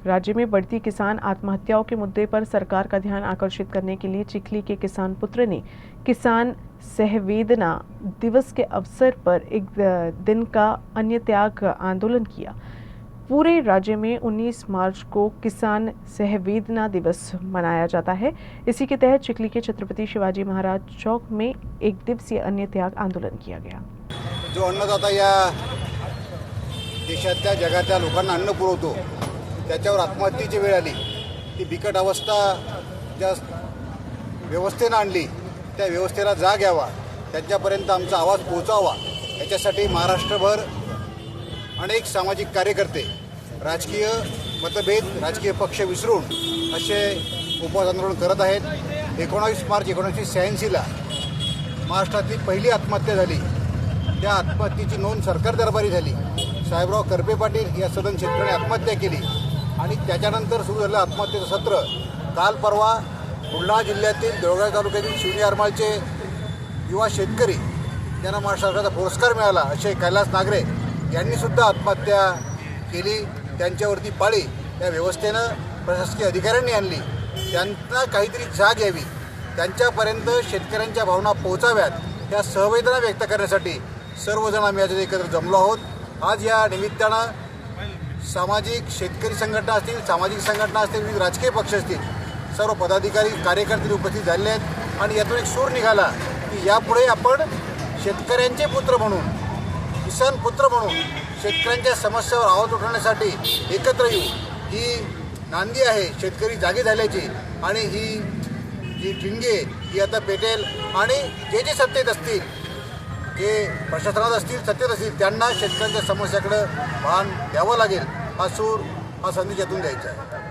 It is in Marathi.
राज्य में बढ़ती किसान आत्महत्याओं के मुद्दे पर सरकार का ध्यान आकर्षित करने के लिए चिखली के किसान पुत्र ने किसान सहवेदना दिवस के अवसर पर एक दिन का अन्न त्याग आंदोलन किया। पूरे राज्य में 19 मार्च को किसान सहवेदना दिवस मनाया जाता है। इसी के तहत चिखली के छत्रपति शिवाजी महाराज चौक में एक दिवसीय अन्न त्याग आंदोलन किया गया। जो अन्नदाता या देशातल्या जगातल्या लोकांना अन्न पुरवतो त्याच्यावर आत्महत्येची वेळ आली, ती बिकट अवस्था ज्या व्यवस्थेनं आणली त्या व्यवस्थेला जाग यावा, त्यांच्यापर्यंत आमचा आवाज पोहोचावा याच्यासाठी महाराष्ट्रभर अनेक सामाजिक कार्यकर्ते राजकीय मतभेद, राजकीय पक्ष विसरून असे उपवास आंदोलन करत आहेत। 19 मार्च 1986ला महाराष्ट्रातली पहिली आत्महत्या झाली। त्या आत्महत्येची नोंद सरकार दरबारी झाली। साहेबराव करपे पाटील या सदन शेतकऱ्यांनी आत्महत्या केली आणि त्याच्यानंतर सुरू झालं आत्महत्येचं सत्र। काल परवा बुलढाणा जिल्ह्यातील देवळगाव तालुक्यातील शिवनी आरमाळचे युवा शेतकरी ज्यांना महाराष्ट्र सरकारचा पुरस्कार मिळाला असे कैलास नागरे यांनी सुद्धा आत्महत्या केली। त्यांच्यावरती पाळी या व्यवस्थेनं प्रशासकीय अधिकाऱ्यांनी आणली। त्यांना काहीतरी जाग यावी, त्यांच्यापर्यंत शेतकऱ्यांच्या भावना पोहोचाव्यात या सहवेदना व्यक्त करण्यासाठी सर्वजण आम्ही आज एकत्र जमलो आहोत। आज या निमित्तानं सामाजिक शेतकरी संघटना असतील, सामाजिक संघटना असतील, विविध राजकीय पक्ष असतील, सर्व पदाधिकारी कार्यकर्ते उपस्थित झाले आहेत आणि यातून एक सूर निघाला की यापुढे आपण शेतकऱ्यांचे पुत्र म्हणून, किसान पुत्र म्हणून शेतकऱ्यांच्या समस्यावर आवाज उठवण्यासाठी एकत्र येऊ। ही नांदी आहे शेतकरी जागे झाल्याची आणि ही जी ठिणगी ही आता पेटेल आणि जे सत्तेत असतील, जे प्रशासनात असतील, सत्तेत असतील, त्यांना शेतकऱ्यांच्या समस्याकडे भान द्यावं लागेल। हा सूर, हा संदेश यातून द्यायचा आहे।